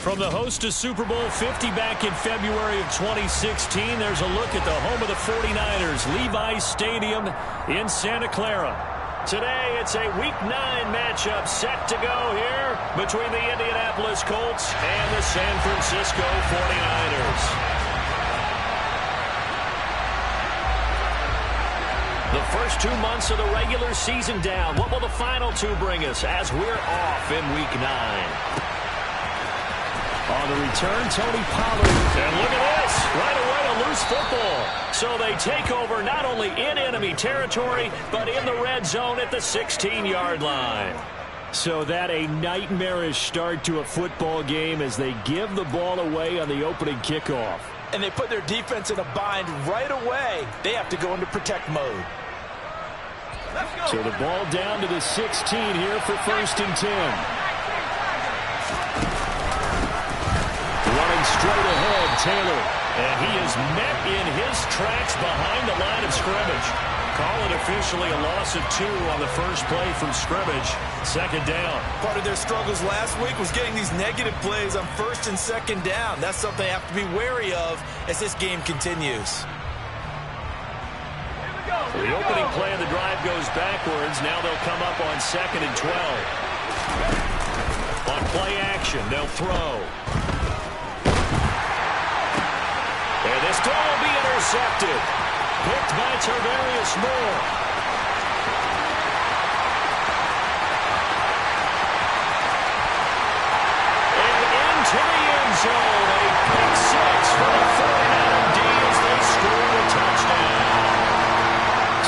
From the host to Super Bowl 50 back in February of 2016, there's a look at the home of the 49ers, Levi's Stadium in Santa Clara. Today, it's a Week 9 matchup set to go here between the Indianapolis Colts and the San Francisco 49ers. The first 2 months of the regular season down. What will the final 2 bring us as we're off in Week 9? On the return, Tony Pollard. And look at this. Right away, a loose football. So they take over not only in enemy territory, but in the red zone at the 16-yard line. So that a nightmarish start to a football game as they give the ball away on the opening kickoff. And they put their defense in a bind right away. They have to go into protect mode. So the ball down to the 16 here for 1st and 10. Running straight ahead, Taylor. And he is met in his tracks behind the line of scrimmage. Call it officially a loss of 2 on the first play from scrimmage. 2nd down. Part of their struggles last week was getting these negative plays on 1st and 2nd down. That's something they have to be wary of as this game continues. The opening play of the drive goes backwards. Now they'll come up on 2nd and 12. On play action, they'll throw. And this throw will be intercepted. Picked by Tarvarius Moore. And into the end zone. A pick 6 for the 49er D as they score a touchdown.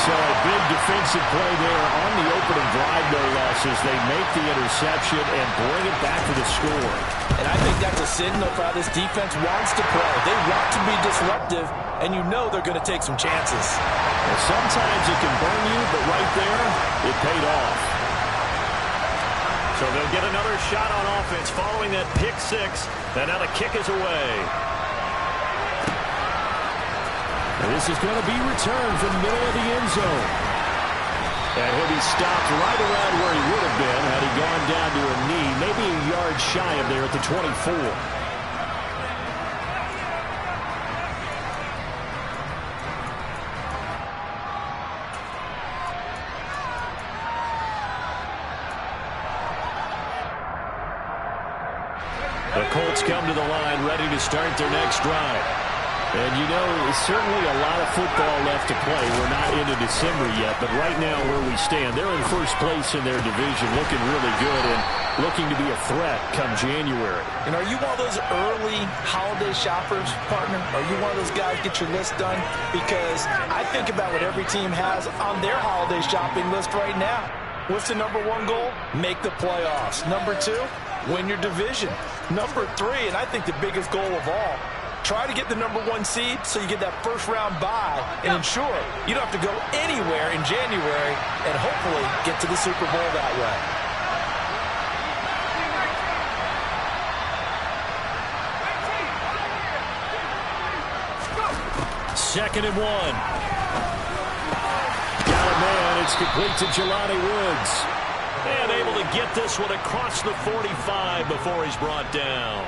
So a big defensive play there on the opening drive, no less, as they make the interception and bring it back to the score. And I think that's a signal for how this defense wants to play. They want to be disruptive, and you know they're going to take some chances. Well, sometimes it can burn you, but right there, it paid off. So they'll get another shot on offense following that pick 6, and now the kick is away. And this is going to be returned from the middle of the end zone. And he'll be stopped right around where he would have been had he gone down to a knee, maybe a yard shy of there at the 24. The Colts come to the line ready to start their next drive. And, you know, certainly a lot of football left to play. We're not into December yet, but right now where we stand, they're in first place in their division, looking really good and looking to be a threat come January. And are you one of those early holiday shoppers, partner? Are you one of those guys get your list done? Because I think about what every team has on their holiday shopping list right now. What's the number 1 goal? Make the playoffs. Number 2, win your division. Number 3, and I think the biggest goal of all, try to get the number 1 seed so you get that first-round bye and ensure you don't have to go anywhere in January and hopefully get to the Super Bowl that way. Second and 1. Got a man. It's complete to Jelani Woods. And able to get this one across the 45 before he's brought down.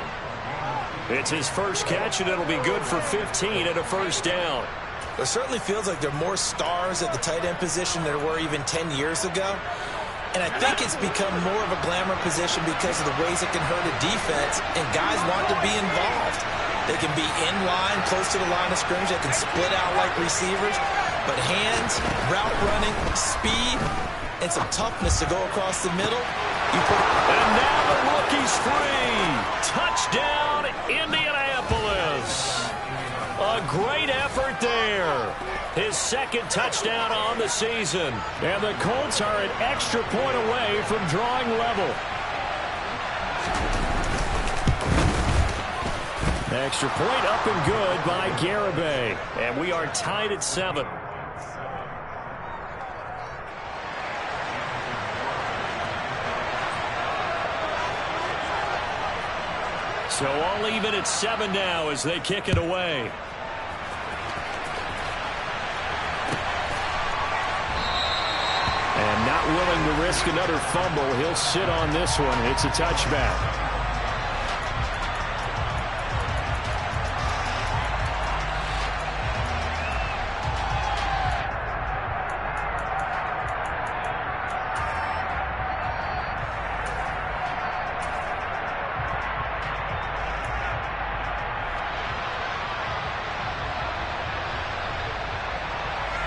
It's his first catch, and it'll be good for 15 and a first down. It certainly feels like there are more stars at the tight end position than there were even 10 years ago. And I think it's become more of a glamour position because of the ways it can hurt a defense, and guys want to be involved. They can be in line, close to the line of scrimmage. They can split out like receivers. But hands, route running, speed, and some toughness to go across the middle. And now the rookie's free. Touchdown, Indianapolis. A great effort there. His 2nd touchdown on the season. And the Colts are an extra point away from drawing level. Extra point up and good by Garibay. And we are tied at 7. So all even at 7 now as they kick it away. And not willing to risk another fumble. He'll sit on this one. It's a touchback.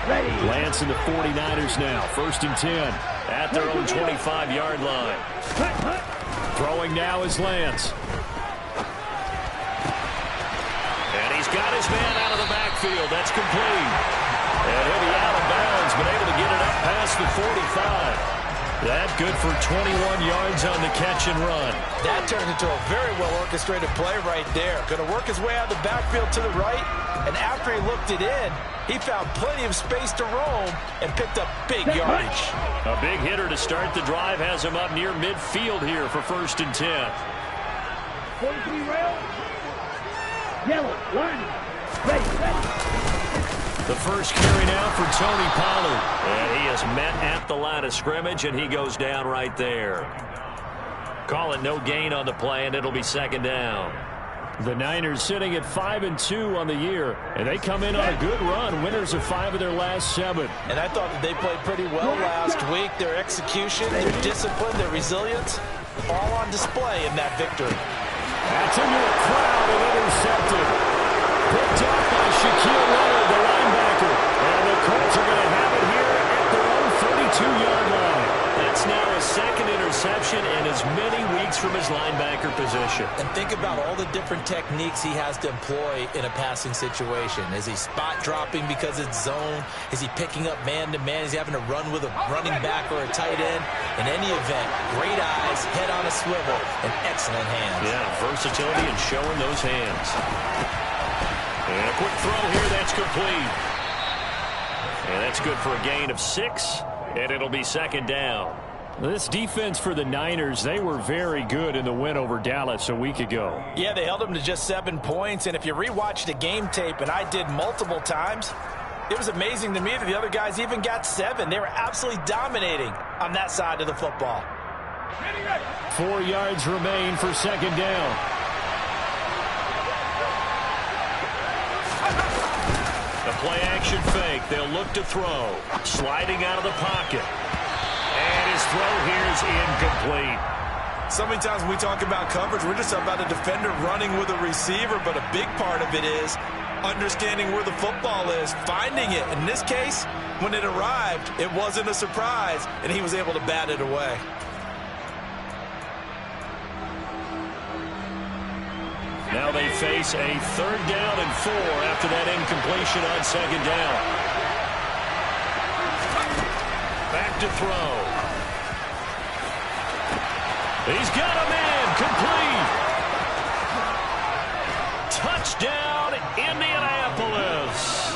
Lance and the 49ers now. 1st and 10 at their own 25-yard line. Throwing now is Lance. And he's got his man out of the backfield. That's complete. And he'll be out of bounds, but able to get it up past the 45. That good for 21 yards on the catch and run. That turned into a very well-orchestrated play right there. Going to work his way out of the backfield to the right, and after he looked it in, he found plenty of space to roam and picked up big yardage. A big hitter to start the drive has him up near midfield here for 1st and 10. 43 rail. Yellow, line. Ready. The first carry now for Tony Pollard. And he is met at the line of scrimmage, and he goes down right there. Call it no gain on the play, and it'll be 2nd down. The Niners sitting at 5-2 on the year, and they come in on a good run, winners of 5 of their last 7. And I thought that they played pretty well last week. Their execution, their discipline, their resilience, all on display in that victory. That's into a crowd and intercepted. Picked up by Shaquille Leonard, the linebacker. And the Colts are going to have it here at their own 32-yard line. That's now his 2nd interception in as many weeks from his linebacker position. And think about all the different techniques he has to employ in a passing situation. Is he spot dropping because it's zone? Is he picking up man-to-man? Is he having to run with a running back or a tight end? In any event, great eyes, head on a swivel, and excellent hands. Yeah, versatility and showing those hands. And a quick throw here, that's complete. And that's good for a gain of 6, and it'll be 2nd down. This defense for the Niners, they were very good in the win over Dallas a week ago. Yeah, they held them to just 7 points, and if you rewatch the game tape, and I did multiple times, it was amazing to me that the other guys even got 7. They were absolutely dominating on that side of the football. 4 yards remain for 2nd down. The play-action fake. They'll look to throw. Sliding out of the pocket. And his throw here is incomplete. So many times when we talk about coverage, we're just about a defender running with a receiver, but a big part of it is understanding where the football is, finding it. In this case, when it arrived, it wasn't a surprise, and he was able to bat it away. Now they face a 3rd down and 4 after that incompletion on 2nd down. Back to throw. He's got a man complete. Touchdown, Indianapolis.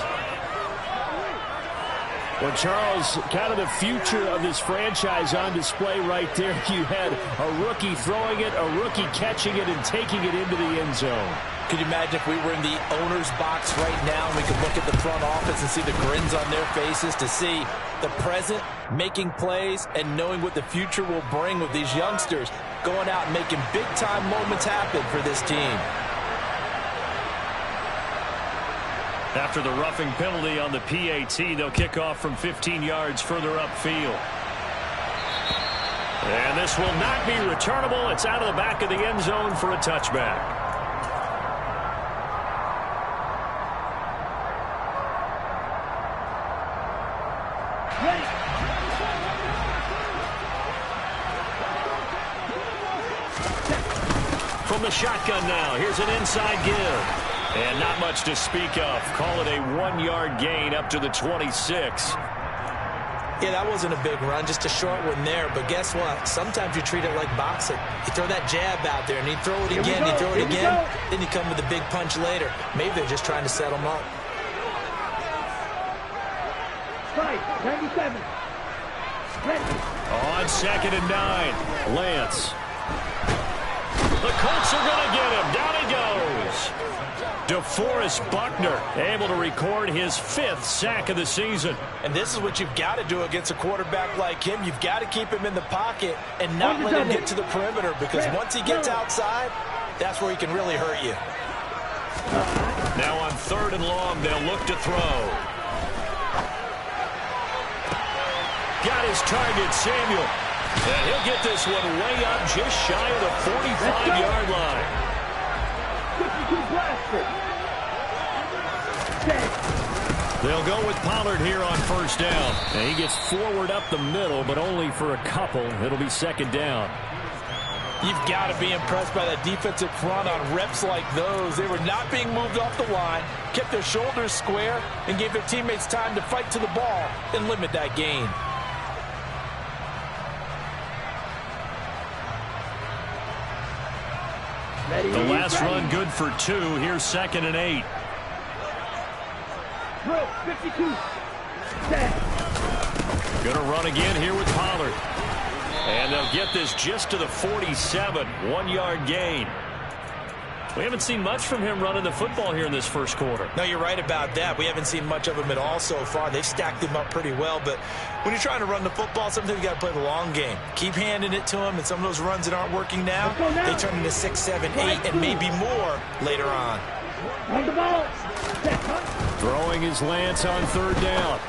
Well, Charles, kind of the future of this franchise on display right there. You had a rookie throwing it, a rookie catching it, and taking it into the end zone. Could you imagine if we were in the owner's box right now and we could look at the front office and see the grins on their faces, to see the present making plays and knowing what the future will bring with these youngsters going out and making big-time moments happen for this team. After the roughing penalty on the PAT, they'll kick off from 15 yards further upfield. And this will not be returnable. It's out of the back of the end zone for a touchback. From the shotgun now, here's an inside give. And not much to speak of. Call it a 1-yard gain up to the 26. Yeah, that wasn't a big run, just a short one there. But guess what? Sometimes you treat it like boxing. You throw that jab out there, and you throw it again, you throw it again, then you come with a big punch later. Maybe they're just trying to set them up. 97. Ready. On 2nd and 9, Lance. The Colts are going to get him. Down he goes. DeForest Buckner able to record his 5th sack of the season. And this is what you've got to do against a quarterback like him. You've got to keep him in the pocket and not let him get to the perimeter, because once he gets outside, that's where he can really hurt you. Now on 3rd and long, they'll look to throw. Got his target, Samuel. And he'll get this one way up just shy of the 45-yard line. 52 blaster. 10. They'll go with Pollard here on first down. And he gets forward up the middle, but only for a couple. It'll be second down. You've got to be impressed by that defensive front on reps like those. They were not being moved off the line, kept their shoulders square, and gave their teammates time to fight to the ball and limit that gain. The last run good for 2. Here's 2nd and 8. Drill, 52. Set. Gonna run again here with Pollard. And they'll get this just to the 47. 1-yard gain. We haven't seen much from him running the football here in this first quarter. No, you're right about that. We haven't seen much of him at all so far. They've stacked him up pretty well, but when you're trying to run the football, sometimes you got to play the long game. Keep handing it to him, and some of those runs that aren't working now, they turn into 6, 7, 8, and maybe more later on. On the ball. Set. Throwing his Lance on 3rd down.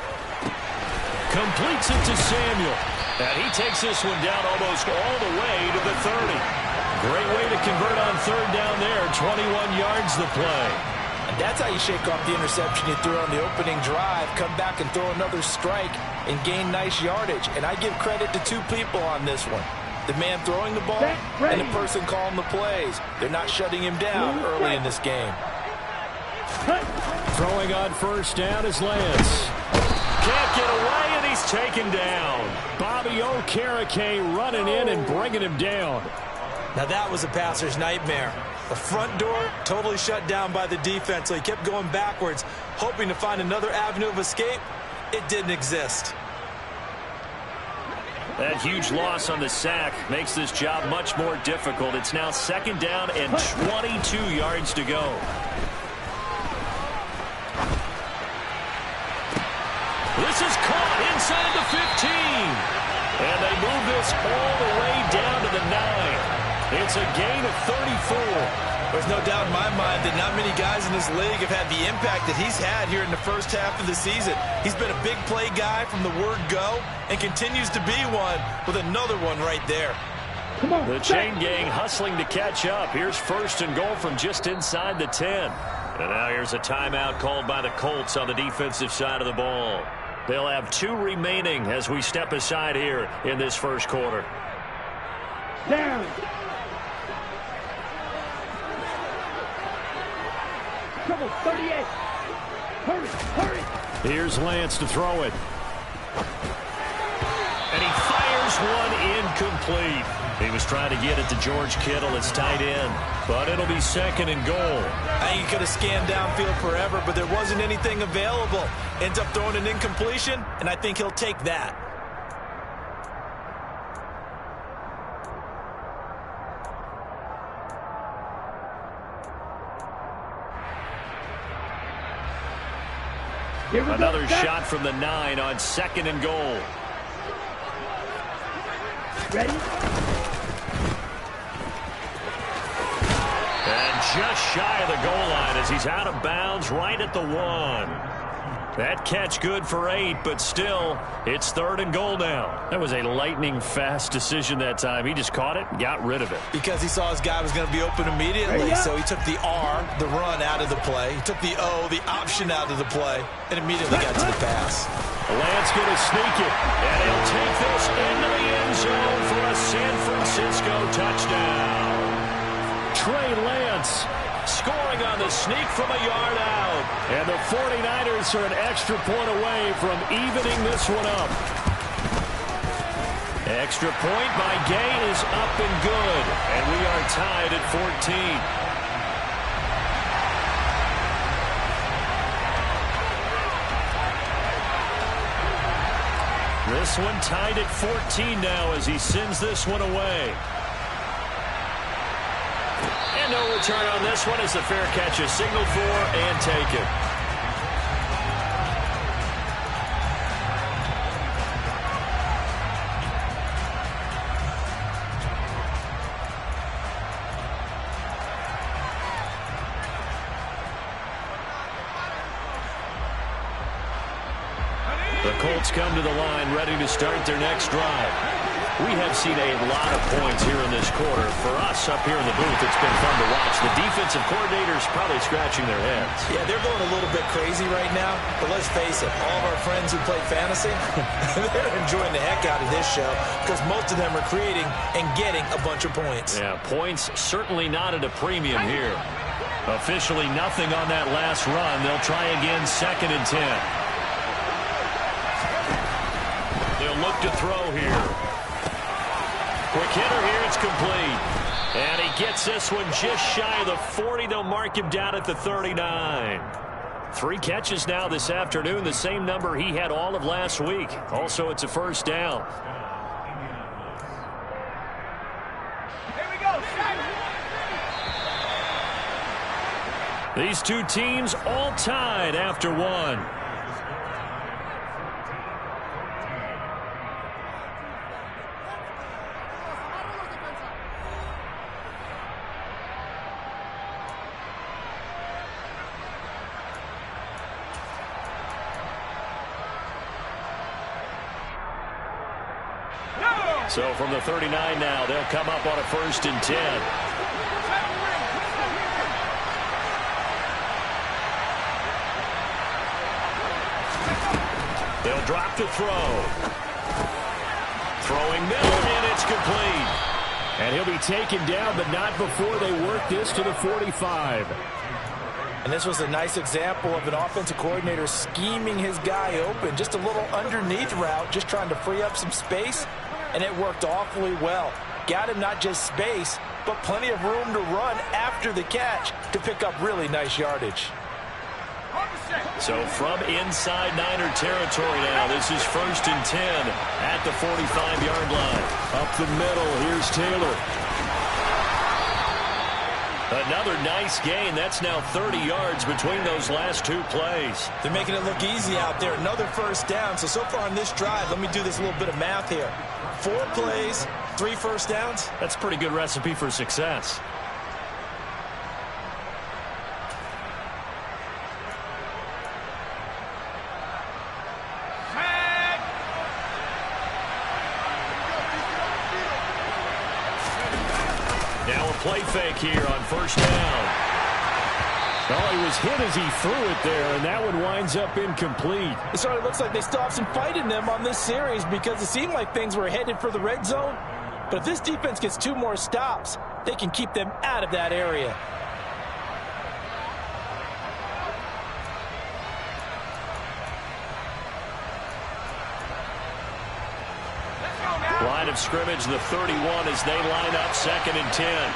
Completes it to Samuel. And he takes this one down almost all the way to the 30. Great way to convert on 3rd down there. 21 yards the play. And that's how you shake off the interception you threw on the opening drive, come back and throw another strike and gain nice yardage. And I give credit to 2 people on this one. The man throwing the ball and the person calling the plays. They're not shutting him down early in this game. Throwing on first down is Lance. Can't get away, and he's taken down. Bobby Okereke running in and bringing him down. Now that was a passer's nightmare. The front door totally shut down by the defense, so he kept going backwards, hoping to find another avenue of escape. It didn't exist. That huge loss on the sack makes this job much more difficult. It's now 2nd down and 22 yards to go. This is caught inside the 15. And they move this all the way down to the 9. It's a gain of 34. There's no doubt in my mind that not many guys in this league have had the impact that he's had here in the first half of the season. He's been a big play guy from the word go and continues to be one with another one right there. Come on, the chain gang hustling to catch up. Here's 1st and goal from just inside the 10. And now here's a timeout called by the Colts on the defensive side of the ball. They'll have 2 remaining as we step aside here in this first quarter. down. Trouble, 38. Hurry, hurry. Here's Lance to throw it. And he fires one incomplete. He was trying to get it to George Kittle, his tight end. But it'll be 2nd and goal. I think he could have scanned downfield forever, but there wasn't anything available. Ends up throwing an incompletion, and I think he'll take that. Another shot from the 9 on 2nd and goal. Ready? And just shy of the goal line as he's out of bounds right at the 1. That catch good for 8, but still, it's 3rd and goal now. That was a lightning-fast decision that time. He just caught it and got rid of it. Because he saw his guy was going to be open immediately, so he took the R, the run, out of the play. He took the O, the option, out of the play, and immediately got to the pass. Lance going to sneak it, and he'll take this into the end zone for a San Francisco touchdown. Trey Lance scoring on the sneak from a yard out. And the 49ers are an extra point away from evening this one up. Extra point by Gay is up and good. And we are tied at 14. This one tied at 14 now as he sends this one away. And no return on this one as the fair catch is signaled for and taken. The Colts come to the line ready to start their next drive. We have seen a lot of points here in this quarter. For us up here in the booth, it's been fun to watch The defensive coordinators probably scratching their heads. Yeah, they're going a little bit crazy right now, but let's face it, all of our friends who play fantasy, they're enjoying the heck out of this show because most of them are creating and getting a bunch of points. Yeah, points certainly not at a premium here. Officially nothing on that last run. They'll try again, 2nd and 10. They'll look to throw here. Quick hitter here, it's complete. And he gets this one just shy of the 40. They'll mark him down at the 39. 3 catches now this afternoon, the same number he had all of last week. Also, it's a first down. Here we go. These two teams all tied after 1. So from the 39 now, they'll come up on a 1st and 10. They'll drop to throw. Throwing middle, and it's complete. And he'll be taken down, but not before they work this to the 45. And this was a nice example of an offensive coordinator scheming his guy open. Just a little underneath route, just trying to free up some space. And it worked awfully well. Got him not just space, but plenty of room to run after the catch to pick up really nice yardage. So from inside Niner territory now, this is 1st and 10 at the 45-yard line. Up the middle, here's Taylor. Another nice gain. That's now 30 yards between those last 2 plays. They're making it look easy out there. Another first down. So far on this drive, let me do this little bit of math here. 4 plays, 3 first downs. That's a pretty good recipe for success. Now a play fake here on 1st down. Oh, he was hit as he threw it there, and that one winds up incomplete. It sort of looks like they still have some fight in them on this series because it seemed like things were headed for the red zone. But if this defense gets 2 more stops, they can keep them out of that area. Line of scrimmage, the 31 as they line up 2nd and 10.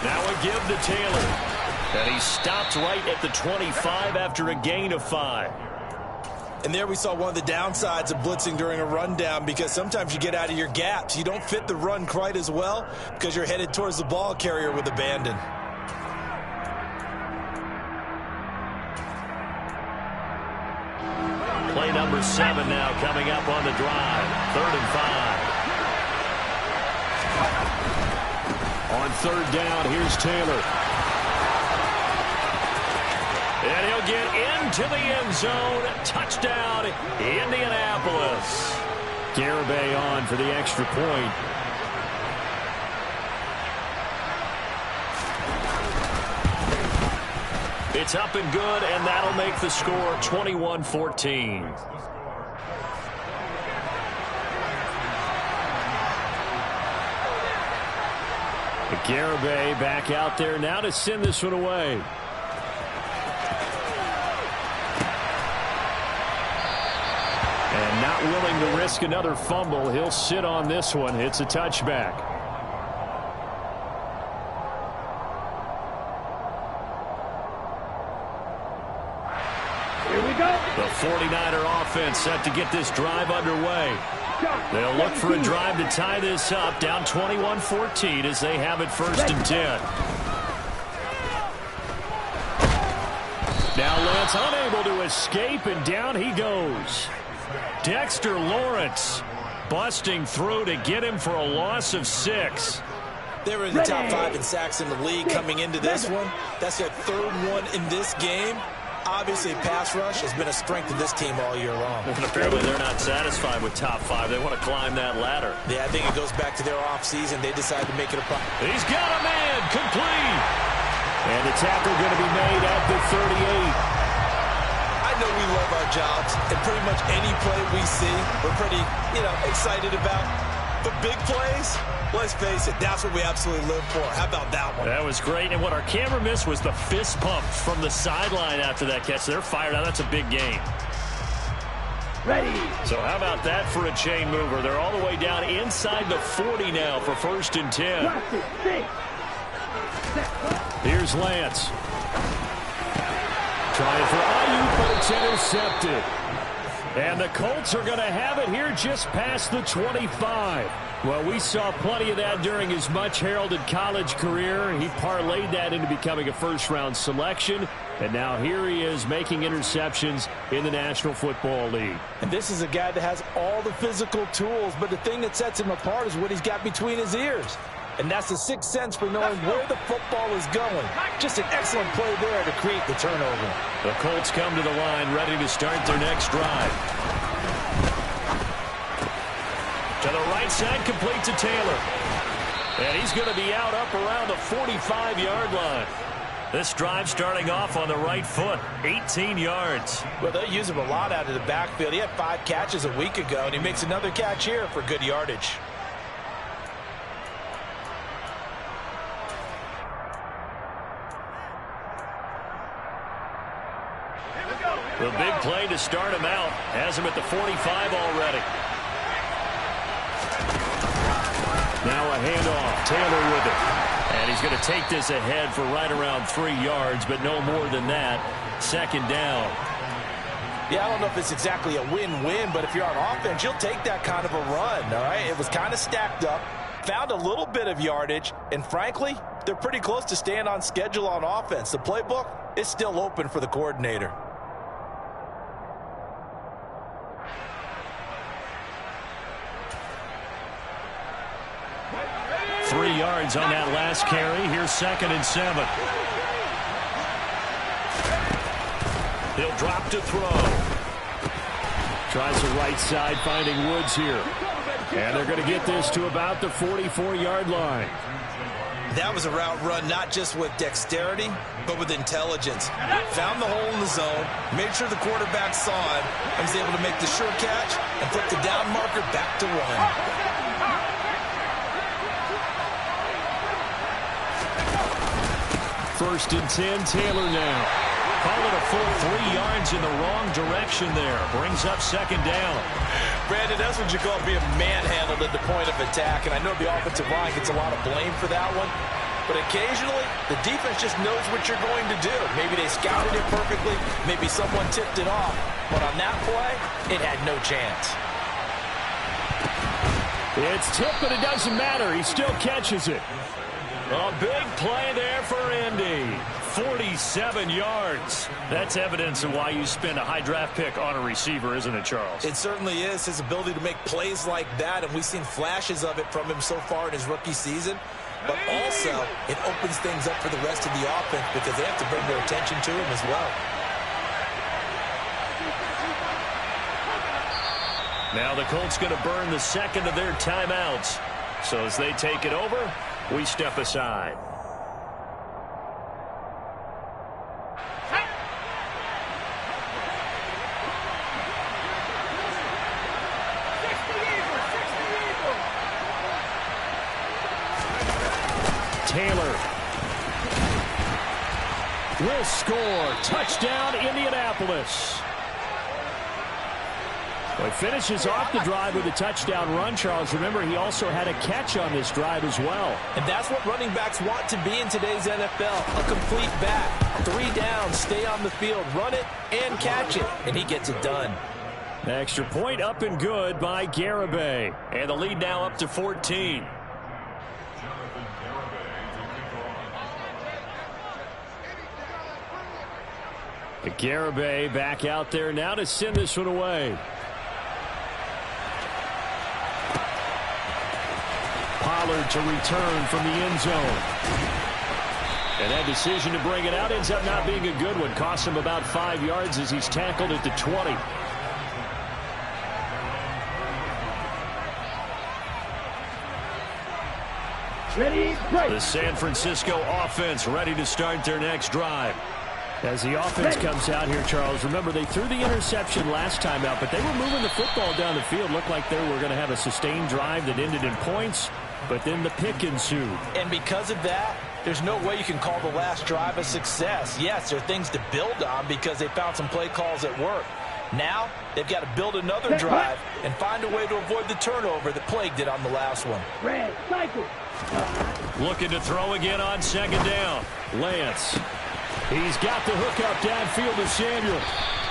Now a give to Taylor. And he stopped right at the 25 after a gain of 5. And there we saw one of the downsides of blitzing during a rundown because sometimes you get out of your gaps. You don't fit the run quite as well because you're headed towards the ball carrier with abandon. Play number 7 now coming up on the drive. 3rd and 5. On 3rd down, here's Taylor. And he'll get into the end zone. Touchdown, Indianapolis. Garibay on for the extra point. It's up and good, and that'll make the score 21-14. Garibay back out there now to send this one away. And not willing to risk another fumble. He'll sit on this one. It's a touchback. Here we go. The 49er offense set to get this drive underway. They'll look for a drive to tie this up, down 21-14 as they have it 1st and 10. Now Lance unable to escape, and down he goes. Dexter Lawrence busting through to get him for a loss of 6. They were in the top 5 in sacks in the league coming into this one. That's their 3rd one in this game. obviously pass rush has been a strength of this team all year long. And apparently they're not satisfied with top 5. They want to climb that ladder. Yeah, I think it goes back to their offseason. They decided to make it a problem. He's got a man, complete. And the tackle going to be made at the 38. I know we love our jobs, and pretty much any play we see, we're pretty, excited about. But big plays, let's face it, that's what we absolutely live for. How about that one? That was great, and what our camera missed was the fist pump from the sideline after that catch. They're fired out. That's a big game. Ready. So how about that for a chain mover? They're all the way down inside the 40 now for 1st and 10. Here's Lance. Trying for Ayuk, but it's intercepted. And the Colts are going to have it here just past the 25. Well, we saw plenty of that during his much-heralded college career. He parlayed that into becoming a first-round selection. And now here he is making interceptions in the National Football League. And this is a guy that has all the physical tools, but the thing that sets him apart is what he's got between his ears. And that's the sixth sense for knowing where the football is going. Just an excellent play there to create the turnover. The Colts come to the line ready to start their next drive. To the right side, complete to Taylor. And he's going to be out up around the 45-yard line. This drive starting off on the right foot, 18 yards. Well, they'll use him a lot out of the backfield. He had 5 catches a week ago, and he makes another catch here for good yardage. The big play to start him out. Has him at the 45 already. Now a handoff. Taylor with it. And he's going to take this ahead for right around 3 yards, but no more than that. 2nd down. Yeah, I don't know if it's exactly a win-win, but if you're on offense, you'll take that kind of a run, all right? It was kind of stacked up, found a little bit of yardage, and frankly, they're pretty close to staying on schedule on offense. The playbook is still open for the coordinator. 3 yards on that last carry. Here's 2nd and 7. He'll drop to throw. Tries the right side, finding Woods here. And they're going to get this to about the 44-yard line. That was a route run not just with dexterity, but with intelligence. Found the hole in the zone, made sure the quarterback saw it, and was able to make the sure catch and put the down marker back to run. First and 10, Taylor now. Call it a full 3 yards in the wrong direction there. Brings up 2nd down. Brandon, that's what you call being manhandled at the point of attack, and I know the offensive line gets a lot of blame for that one, but occasionally the defense just knows what you're going to do. Maybe they scouted it perfectly, maybe someone tipped it off, but on that play, it had no chance. It's tipped, but it doesn't matter. He still catches it. A big play there for Indy. 47 yards. That's evidence of why you spend a high draft pick on a receiver, isn't it, Charles? It certainly is. His ability to make plays like that, and we've seen flashes of it from him so far in his rookie season. But also, it opens things up for the rest of the offense because they have to bring their attention to him as well. Now the Colts going to burn the 2nd of their timeouts. So as they take it over, we step aside. Taylor will score. Touchdown, Indianapolis. Well, he finishes off the drive with a touchdown run, Charles. Remember, he also had a catch on this drive as well. And that's what running backs want to be in today's NFL. A complete back. 3 downs, stay on the field, run it, and catch it. And he gets it done. Extra point up and good by Garibay. And the lead now up to 14. Garibay back out there now to send this one away. Pollard to return from the end zone. And that decision to bring it out ends up not being a good one. Costs him about 5 yards as he's tackled at the 20. Ready, break. The San Francisco offense ready to start their next drive. As the offense comes out here, Charles, remember they threw the interception last time out, but they were moving the football down the field. Looked like they were going to have a sustained drive that ended in points, but then the pick ensued. And because of that, there's no way you can call the last drive a success. Yes, there are things to build on because they found some play calls that work. Now, they've got to build another drive and find a way to avoid the turnover that plagued it on the last one. Red, cycle. Looking to throw again on second down. Lance. He's got the hook up downfield to Samuel.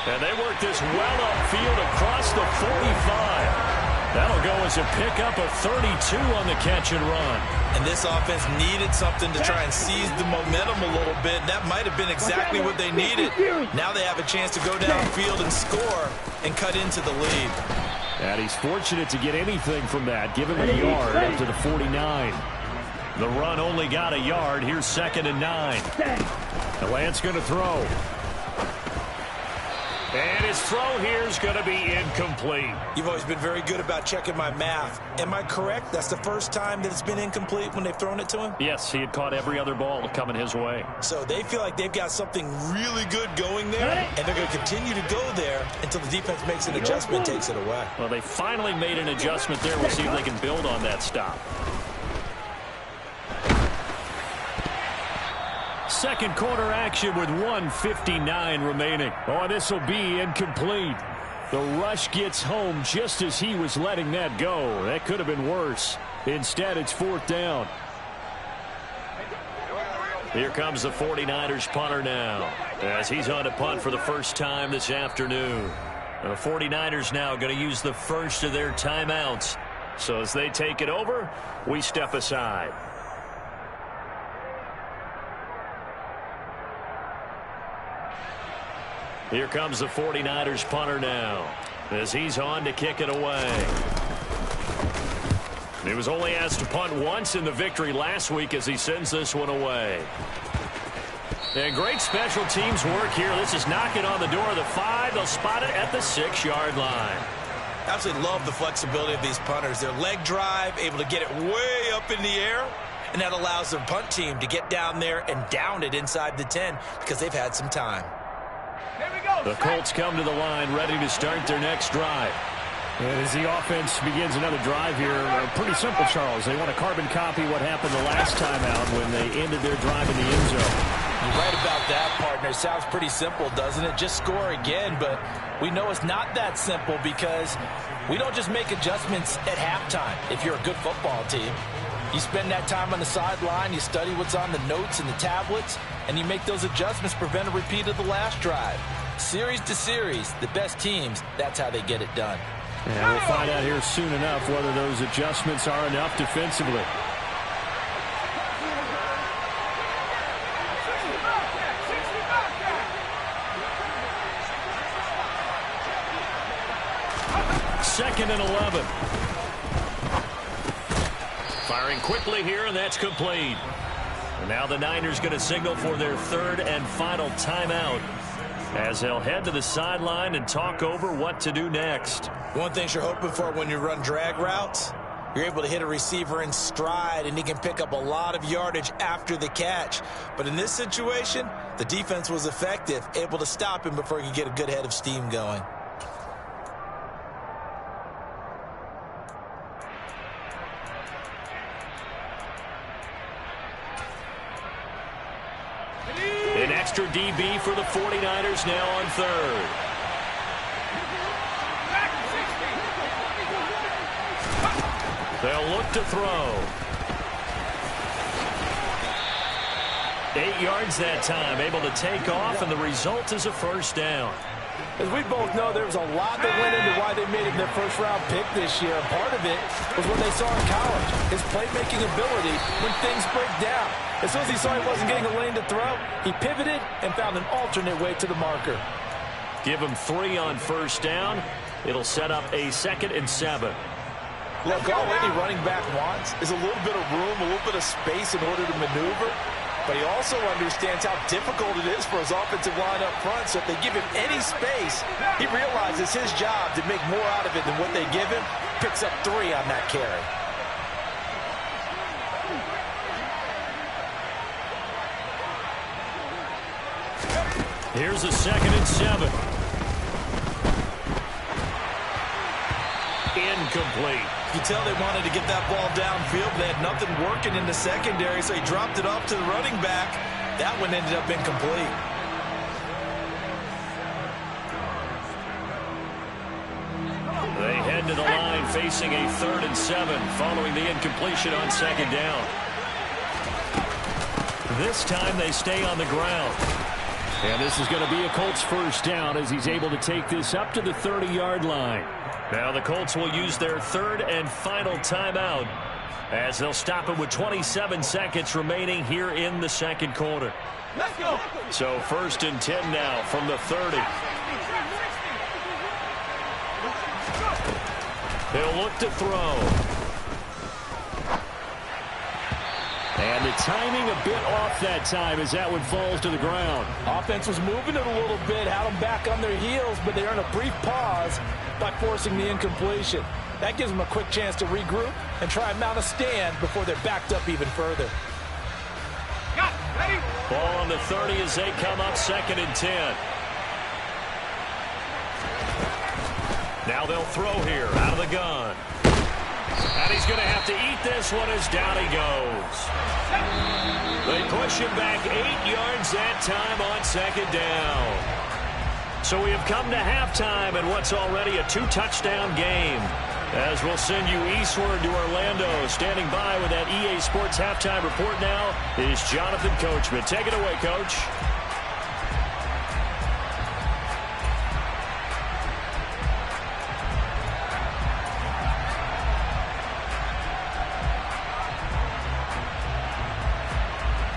And they work this well upfield across the 45. That'll go as a pickup of 32 on the catch and run. And this offense needed something to try and seize the momentum a little bit. That might have been exactly what they needed. Now they have a chance to go downfield and score and cut into the lead. And he's fortunate to get anything from that. Give him a yard up to the 49. The run only got a yard. Here's 2nd and 9. The Lance going to throw. And his throw here is going to be incomplete. You've always been very good about checking my math. Am I correct? That's the first time that it's been incomplete when they've thrown it to him? Yes, he had caught every other ball coming his way. So they feel like they've got something really good going there, and they're going to continue to go there until the defense makes an adjustment, takes it away. Well, they finally made an adjustment there. We'll see if they can build on that stop. Second quarter action with 1:59 remaining. Oh, this will be incomplete. The rush gets home just as he was letting that go. That could have been worse. Instead, it's 4th down. Here comes the 49ers punter now, as he's on to punt for the first time this afternoon. The 49ers now going to use the first of their timeouts. So as they take it over, we step aside. Here comes the 49ers punter now, as he's on to kick it away. He was only asked to punt once in the victory last week as he sends this one away. And great special teams work here. This is knocking on the door of the 5. They'll spot it at the 6-yard line. Absolutely love the flexibility of these punters. Their leg drive, able to get it way up in the air, and that allows their punt team to get down there and down it inside the 10 because they've had some time. The Colts come to the line ready to start their next drive. As the offense begins another drive here, pretty simple, Charles. They want to carbon copy what happened the last time out when they ended their drive in the end zone. You're right about that, partner. Sounds pretty simple, doesn't it? Just score again, but we know it's not that simple because we don't just make adjustments at halftime if you're a good football team. You spend that time on the sideline, you study what's on the notes and the tablets, and you make those adjustments, prevent a repeat of the last drive. Series to series, the best teams, that's how they get it done. And we'll find out here soon enough whether those adjustments are enough defensively. Second and 11. Firing quickly here, and that's complete. And now the Niners going to signal for their 3rd and final timeout, as they'll head to the sideline and talk over what to do next. One thing you're hoping for when you run drag routes, you're able to hit a receiver in stride, and he can pick up a lot of yardage after the catch. But in this situation, the defense was effective, able to stop him before he could get a good head of steam going. An extra DB for the 49ers now on 3rd. They'll look to throw. 8 yards that time, able to take off, and the result is a 1st down. As we both know, there was a lot that went into why they made him their first-round pick this year. Part of it was what they saw in college, his playmaking ability when things break down. As soon as he saw he wasn't getting a lane to throw, he pivoted and found an alternate way to the marker. Give him 3 on 1st down. It'll set up a 2nd and 7. Look, all any running back wants is a little bit of room, a little bit of space in order to maneuver. but he also understands how difficult it is for his offensive line up front. So if they give him any space, he realizes his job to make more out of it than what they give him. Picks up 3 on that carry. Here's a 2nd and 7. Incomplete. You can tell they wanted to get that ball downfield. They had nothing working in the secondary, so he dropped it off to the running back. That one ended up incomplete. They head to the line facing a 3rd and 7 following the incompletion on 2nd down. This time they stay on the ground. And this is going to be a Colts 1st down as he's able to take this up to the 30-yard line. Now the Colts will use their 3rd and final timeout as they'll stop it with 27 seconds remaining here in the 2nd quarter. Let's go. So 1st and 10 now from the 30. He'll look to throw. And the timing a bit off that time as that one falls to the ground. Offense was moving it a little bit, had them back on their heels, but they earned a brief pause by forcing the incompletion. That gives them a quick chance to regroup and try and mount a stand before they're backed up even further. Ball on the 30 as they come up 2nd and 10. Now they'll throw here out of the gun. And he's going to have to eat this one as down he goes. They push him back 8 yards that time on 2nd down. So we have come to halftime in what's already a 2-touchdown game. As we'll send you eastward to Orlando. Standing by with that EA Sports halftime report now is Jonathan Coachman. Take it away, Coach.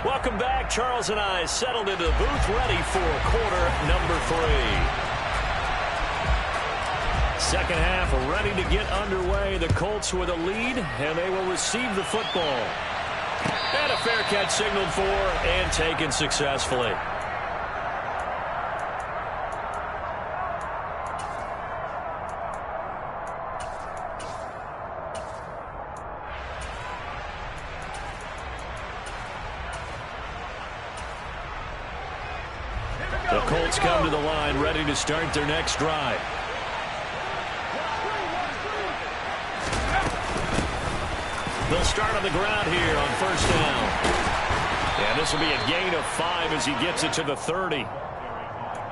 Welcome back. Charles and I settled into the booth ready for quarter number 3. 2nd half ready to get underway. The Colts with a lead, and they will receive the football. And a fair catch signaled for and taken successfully. The Colts come to the line ready to start their next drive. They'll start on the ground here on 1st down. And this will be a gain of 5 as he gets it to the 30.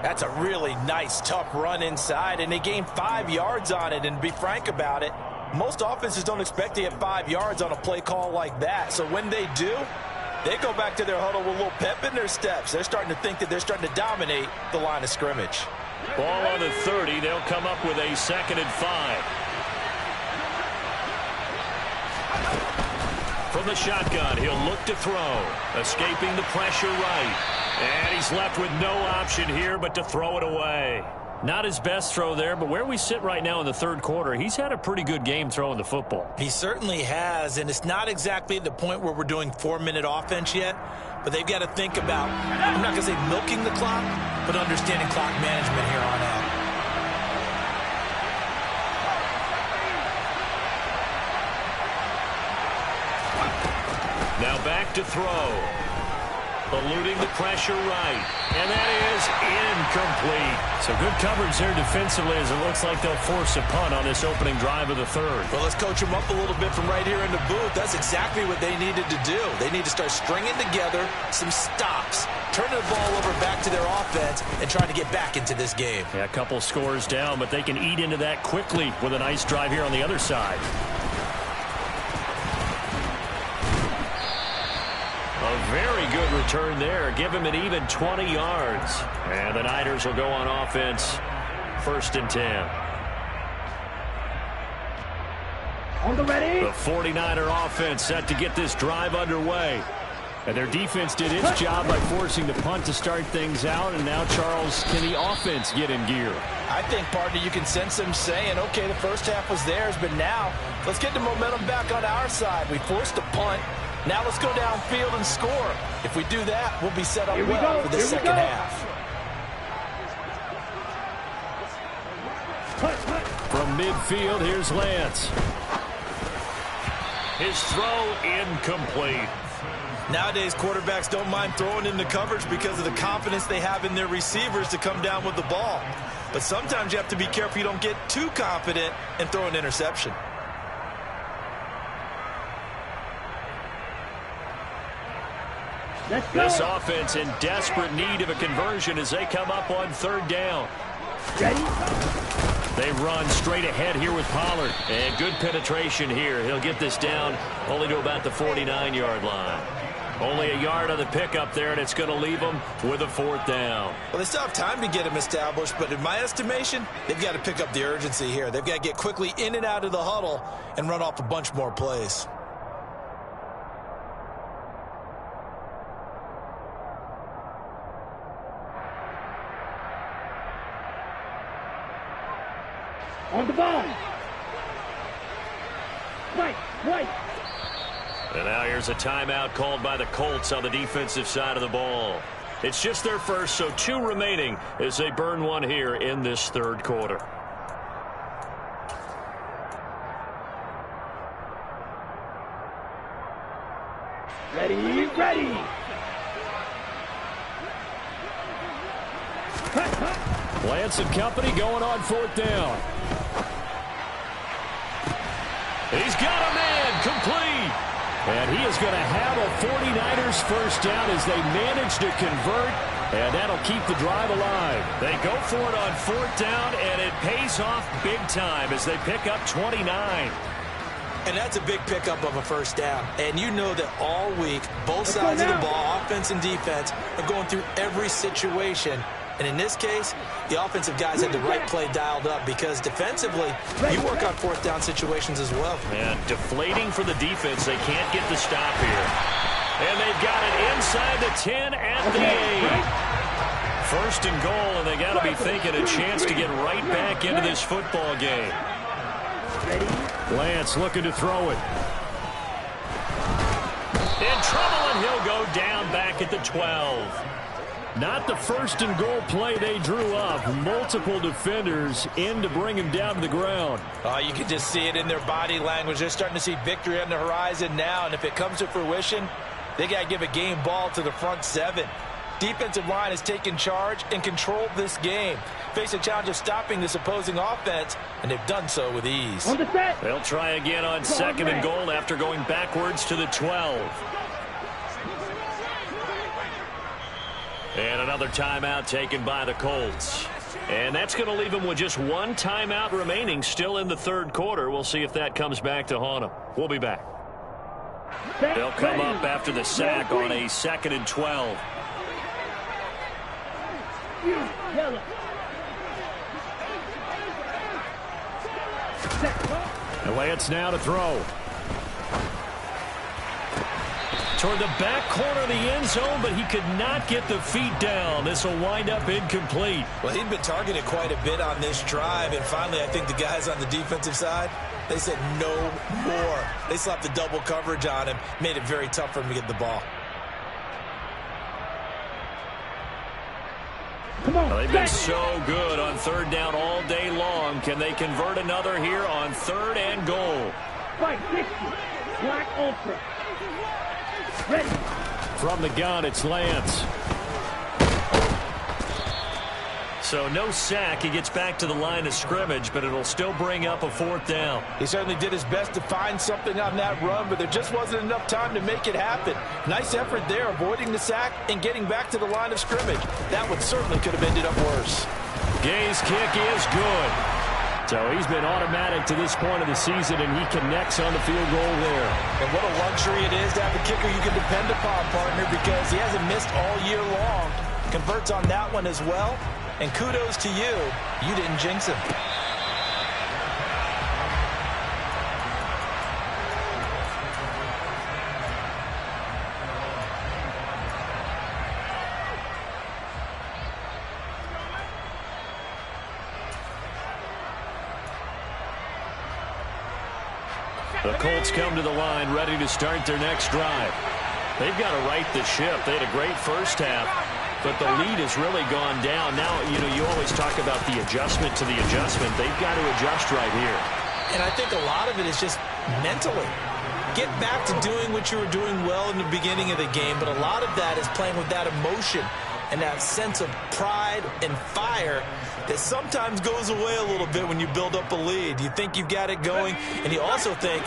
That's a really nice, tough run inside, and they gained 5 yards on it. And to be frank about it, most offenses don't expect to get 5 yards on a play call like that. So when they do, they go back to their huddle with a little pep in their steps. They're starting to think that they're starting to dominate the line of scrimmage. Ball on the 30. They'll come up with a 2nd and 5. From the shotgun, he'll look to throw. Escaping the pressure right. And he's left with no option here but to throw it away. Not his best throw there, but where we sit right now in the 3rd quarter, he's had a pretty good game throwing the football. He certainly has, and it's not exactly at the point where we're doing 4-minute offense yet, but they've got to think about, I'm not going to say milking the clock, but understanding clock management here on out. Now back to throw. Eluding the pressure right. And that is incomplete. So good coverage there defensively as it looks like they'll force a punt on this opening drive of the 3rd. Well, let's coach them up a little bit from right here in the booth. That's exactly what they needed to do. They need to start stringing together some stops, turning the ball over back to their offense, and trying to get back into this game. Yeah, a couple scores down, but they can eat into that quickly with a nice drive here on the other side. A very good return there. Give him an even 20 yards. And the Niners will go on offense. 1st and 10. On the ready. The 49er offense set to get this drive underway. And their defense did its job by forcing the punt to start things out. And now, Charles, can the offense get in gear? I think, partner, you can sense them saying, okay, the first half was theirs, but now let's get the momentum back on our side. We forced a punt. Now let's go downfield and score. If we do that, we'll be set up well for the second half. From midfield, here's Lance. His throw incomplete. Nowadays, quarterbacks don't mind throwing into coverage because of the confidence they have in their receivers to come down with the ball. But sometimes you have to be careful you don't get too confident and throw an interception. This offense in desperate need of a conversion as they come up on third down. Ready? They run straight ahead here with Pollard. And good penetration here. He'll get this down only to about the 49-yard line. Only a yard on the pickup there, and it's going to leave them with a fourth down. Well, they still have time to get him established, but in my estimation, they've got to pick up the urgency here. They've got to get quickly in and out of the huddle and run off a bunch more plays. On the ball. Right. And now here's a timeout called by the Colts on the defensive side of the ball. It's just their first, so 2 remaining as they burn one here in this third quarter. Ready. Lance and company going on fourth down. He's got a man complete. And he is going to have a 49ers first down as they manage to convert. And that'll keep the drive alive. They go for it on fourth down, and it pays off big time as they pick up 29. And that's a big pickup of a first down. And you know that all week, both sides of the ball, offense and defense, are going through every situation. And in this case, the offensive guys had the right play dialed up because defensively, you work on fourth down situations as well. And deflating for the defense. They can't get the stop here. And they've got it inside the 10 at the 8. First and goal, and they got to be thinking a chance to get right back into this football game. Lance looking to throw it. In trouble, and he'll go down back at the 12. Not the first and goal play they drew up. Multiple defenders in to bring him down to the ground. You can just see it in their body language. They're starting to see victory on the horizon now, and if it comes to fruition, they got to give a game ball to the front 7. Defensive line has taken charge and controlled this game. Face a challenge of stopping this opposing offense, and they've done so with ease. They'll try again on second and goal after going backwards to the 12. And another timeout taken by the Colts. And that's going to leave them with just one timeout remaining still in the third quarter. We'll see if that comes back to haunt them. We'll be back. They'll come up after the sack on a 2nd and 12. And Lance now to throw. Toward the back corner of the end zone, but he could not get the feet down. This will wind up incomplete. Well, he'd been targeted quite a bit on this drive, and finally I think the guys on the defensive side, they said no more. They slapped the double coverage on him, made it very tough for him to get the ball. Well, they've been so good on third down all day long. Can they convert another here on third and goal? Fight 60. Black Ultra. Ready. From the gun, it's Lance. So no sack. He gets back to the line of scrimmage, but it'll still bring up a fourth down. He certainly did his best to find something on that run, but there just wasn't enough time to make it happen. Nice effort there, avoiding the sack and getting back to the line of scrimmage. That one certainly could have ended up worse. Gay's kick is good. So he's been automatic to this point of the season, and he connects on the field goal there. And what a luxury it is to have a kicker you can depend upon, partner, because he hasn't missed all year long. Converts on that one as well. And kudos to you. You didn't jinx him. The Colts come to the line ready to start their next drive. They've got to right the ship. They had a great first half, but the lead has really gone down. Now, you always talk about the adjustment to the adjustment. They've got to adjust right here. And I think a lot of it is just mentally. Get back to doing what you were doing well in the beginning of the game, but a lot of that is playing with that emotion and that sense of pride and fire that sometimes goes away a little bit when you build up a lead. You think you've got it going, and you also think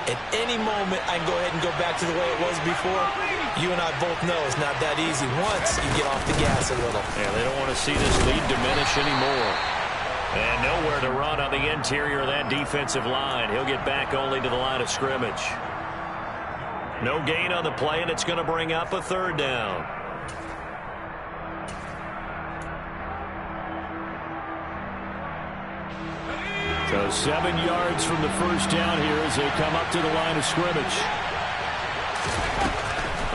at any moment I can go ahead and go back to the way it was before. You and I both know it's not that easy once you get off the gas a little. Yeah, they don't want to see this lead diminish anymore. And nowhere to run on the interior of that defensive line. He'll get back only to the line of scrimmage. No gain on the play, and it's going to bring up a third down. So 7 yards from the first down here as they come up to the line of scrimmage.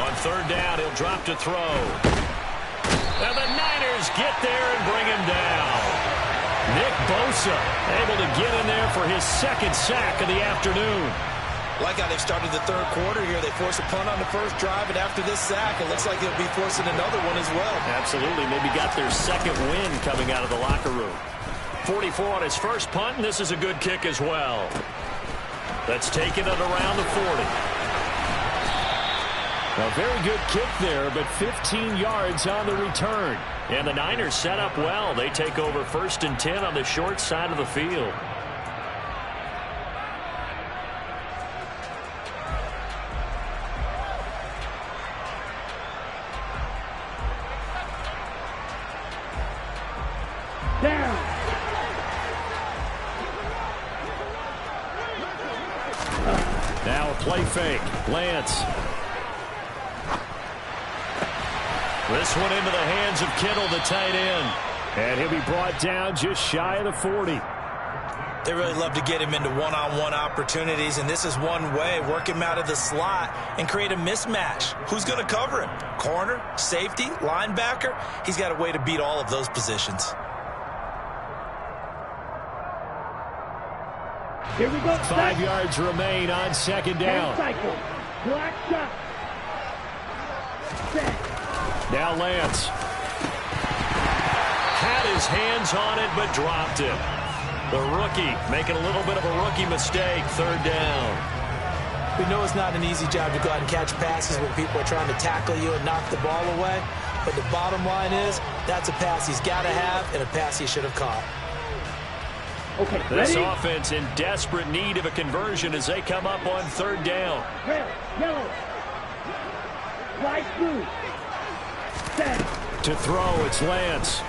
On third down, he'll drop to throw. And the Niners get there and bring him down. Nick Bosa able to get in there for his second sack of the afternoon. Like how they've started the third quarter here. They force a punt on the first drive, and after this sack, it looks like they'll be forcing another one as well. Absolutely. Maybe got their second win coming out of the locker room. 44 on his first punt, and this is a good kick as well. That's taken it around the 40. A very good kick there, but 15 yards on the return. And the Niners set up well. They take over 1st and 10 on the short side of the field. Down. Now a play fake. Lance. This one into the hands of Kittle, the tight end. And he'll be brought down just shy of the 40. They really love to get him into one-on-one opportunities, and this is one way. Work him out of the slot and create a mismatch. Who's going to cover him? Corner, safety, linebacker? He's got a way to beat all of those positions. Here we go. 5 yards remain on second down. Cycle. Black shot. Set. Now Lance. Had his hands on it, but dropped it. The rookie making a little bit of a rookie mistake. Third down. We know it's not an easy job to go out and catch passes when people are trying to tackle you and knock the ball away. But the bottom line is, that's a pass he's got to have and a pass he should have caught. Okay, this ready? offense in desperate need of a conversion as they come up on third down. Red, yellow. Light blue. Set. To throw, it's Lance.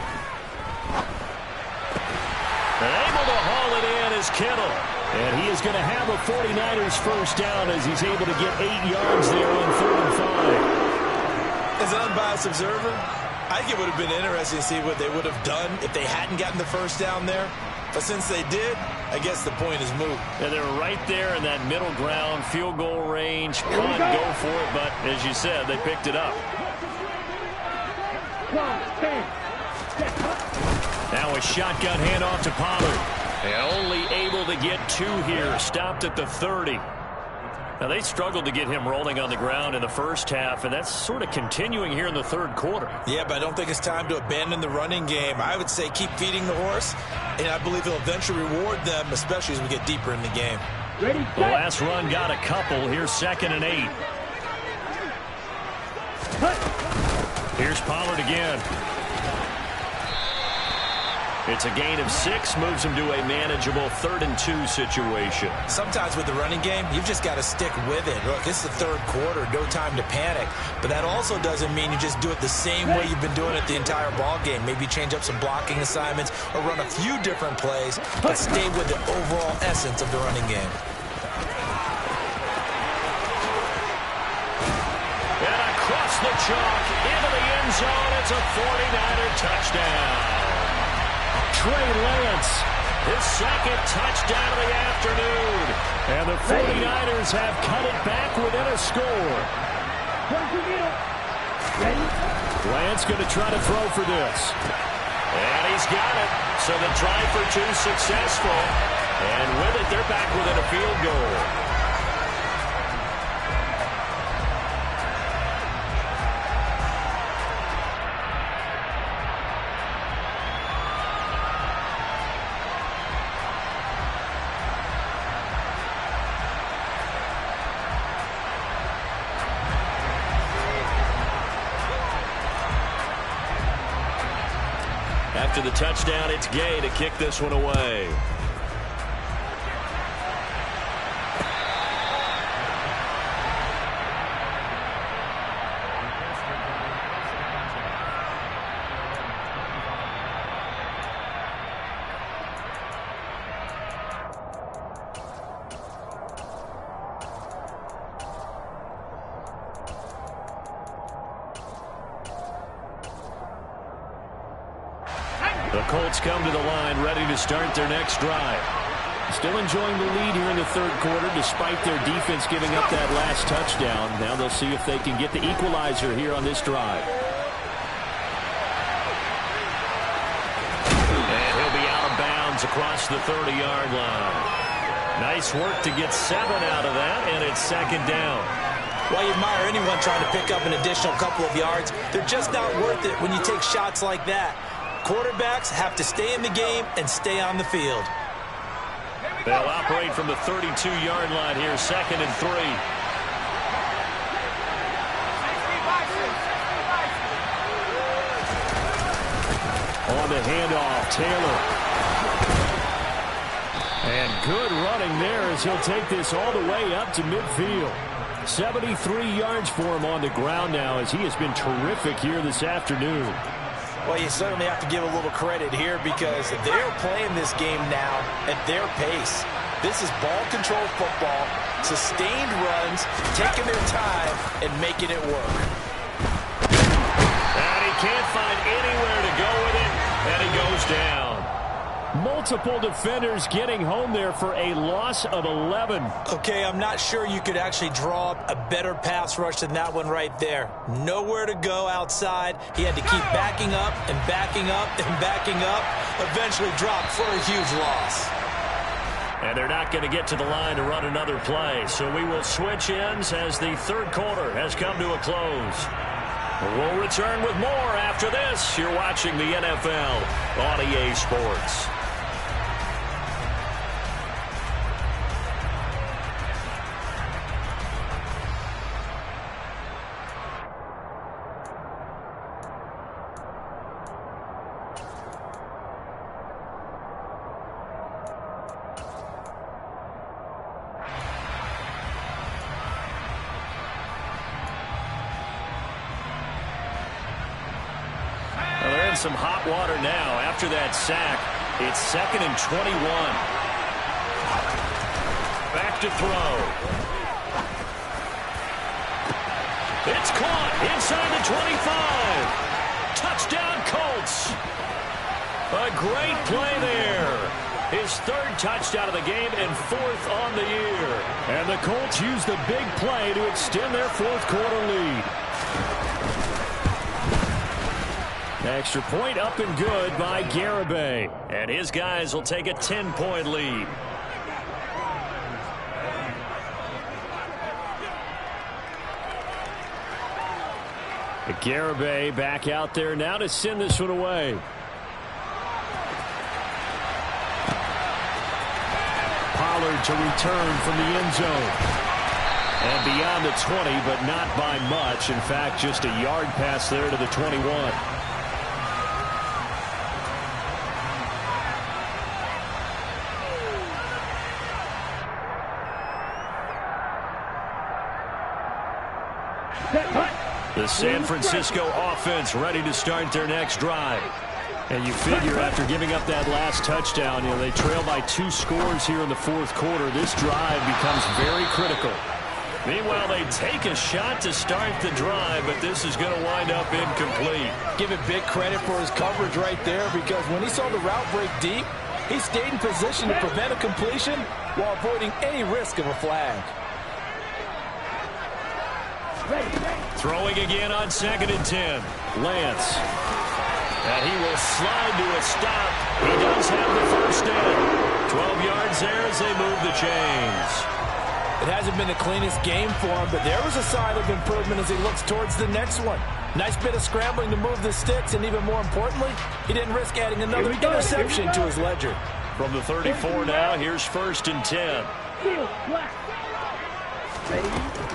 And able to haul it in is Kittle. And he is going to have a 49ers first down as he's able to get 8 yards there on 3rd and 5. As an unbiased observer, I think it would have been interesting to see what they would have done if they hadn't gotten the first down there. But since they did, I guess the point is moot. And they're right there in that middle ground, field goal range, punt, go for it. But as you said, they picked it up. Now a shotgun handoff to Pollard. And only able to get 2 here, stopped at the 30. Now, they struggled to get him rolling on the ground in the first half, and that's sort of continuing here in the third quarter. Yeah, but I don't think it's time to abandon the running game. I would say keep feeding the horse, and I believe he'll eventually reward them, especially as we get deeper in the game. Ready, The last run got a couple. Here's 2nd and 8. Here's Pollard again. It's a gain of 6, moves him to a manageable 3rd and 2 situation. Sometimes with the running game, you've just got to stick with it. Look, it's the third quarter, no time to panic. But that also doesn't mean you just do it the same way you've been doing it the entire ball game. Maybe change up some blocking assignments or run a few different plays, but stay with the overall essence of the running game. And across the chalk, into the end zone, it's a 49er touchdown. Trey Lance, his 2nd touchdown of the afternoon. And the 49ers have cut it back within a score. Ready? Lance going to try to throw for this. And he's got it. So the try for 2 successful. And with it, they're back within a field goal. After the touchdown, it's Gay to kick this one away. The Colts come to the line, ready to start their next drive. Still enjoying the lead here in the third quarter, despite their defense giving up that last touchdown. Now they'll see if they can get the equalizer here on this drive. And he'll be out of bounds across the 30-yard line. Nice work to get 7 out of that, and it's second down. While you admire anyone trying to pick up an additional couple of yards, they're just not worth it when you take shots like that. Quarterbacks have to stay in the game and stay on the field. They'll operate from the 32-yard line here, 2nd and 3. On the handoff, Taylor. And good running there as he'll take this all the way up to midfield. 73 yards for him on the ground now as he has been terrific here this afternoon. Well, you certainly have to give a little credit here because they're playing this game now at their pace. This is ball control football, sustained runs, taking their time, and making it work. And he can't find anywhere to go with it, and he goes down. Multiple defenders getting home there for a loss of 11. Okay, I'm not sure you could actually draw up a better pass rush than that one right there. Nowhere to go outside. He had to keep backing up and backing up and backing up. Eventually dropped for a huge loss. And they're not going to get to the line to run another play. So we will switch ends as the third quarter has come to a close. We'll return with more after this. You're watching the NFL on EA Sports. Some hot water now after that sack. It's 2nd and 21. Back to throw. It's caught inside the 25. Touchdown Colts. A great play there. His 3rd touchdown of the game and 4th on the year. And the Colts use the big play to extend their 4th quarter lead. Extra point up and good by Garibay. And his guys will take a 10-point lead. Garibay back out there now to send this one away. Pollard to return from the end zone. And beyond the 20, but not by much. In fact, just a yard pass there to the 21. The San Francisco offense ready to start their next drive. And you figure after giving up that last touchdown, they trail by 2 scores here in the 4th quarter. This drive becomes very critical. Meanwhile, they take a shot to start the drive, but this is going to wind up incomplete. Give it big credit for his coverage right there because when he saw the route break deep, he stayed in position to prevent a completion while avoiding any risk of a flag. Throwing again on 2nd and 10. Lance. And he will slide to a stop. He does have the first down. 12 yards there as they move the chains. It hasn't been the cleanest game for him, but there was a sign of improvement as he looks towards the next one. Nice bit of scrambling to move the sticks, and even more importantly, he didn't risk adding another interception to his ledger. From the 34 now, here's 1st and 10.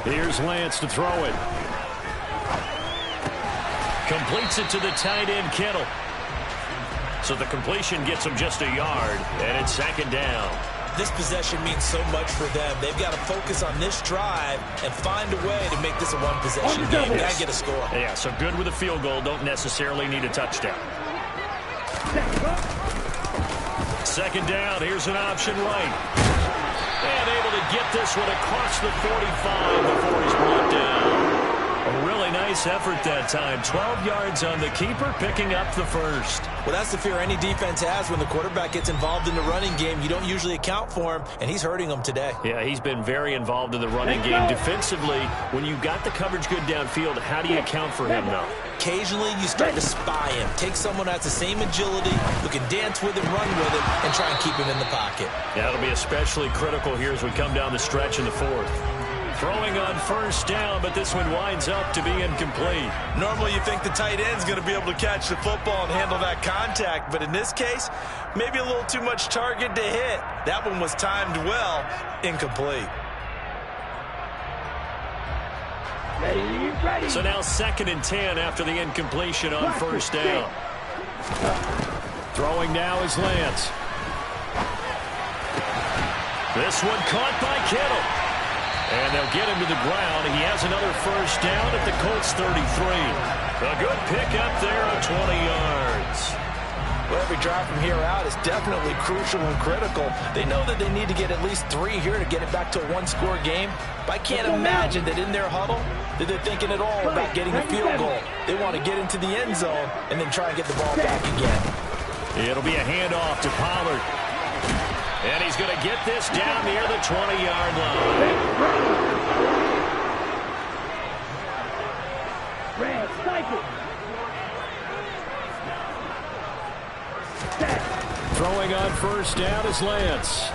Here's Lance to throw it. Completes it to the tight end, Kittle. So the completion gets them just a yard, and it's second down. This possession means so much for them. They've got to focus on this drive and find a way to make this a one-possession game. Got to get a score. Yeah, so good with a field goal. Don't necessarily need a touchdown. Second down. Here's an option right. And able to get this one across the 45 before he's brought down. A really nice effort that time. 12 yards on the keeper, picking up the first. Well, that's the fear any defense has when the quarterback gets involved in the running game. You don't usually account for him, and he's hurting them today. Yeah, he's been very involved in the running game. Defensively, when you've got the coverage good downfield, how do you account for him, though? Occasionally, you start to spy him. Take someone who has the same agility, who can dance with him, run with him, and try and keep him in the pocket. Yeah, it'll be especially critical here as we come down the stretch in the fourth. Throwing on first down, but this one winds up to be incomplete. Normally you think the tight end's going to be able to catch the football and handle that contact, but in this case, maybe a little too much target to hit. That one was timed well, incomplete. Ready. So now 2nd and 10 after the incompletion on first down. Throwing now is Lance. This one caught by Kittle. And they'll get him to the ground. He has another first down at the Colts 33. A good pickup there of 20 yards. Well, every drive from here out is definitely crucial and critical. They know that they need to get at least 3 here to get it back to a one-score game. But I can't imagine that in their huddle that they're thinking at all about getting a field goal. They want to get into the end zone and then try and get the ball back again. It'll be a handoff to Pollard. And he's going to get this down near the 20-yard line. Red, cycle. Throwing on first down is Lance.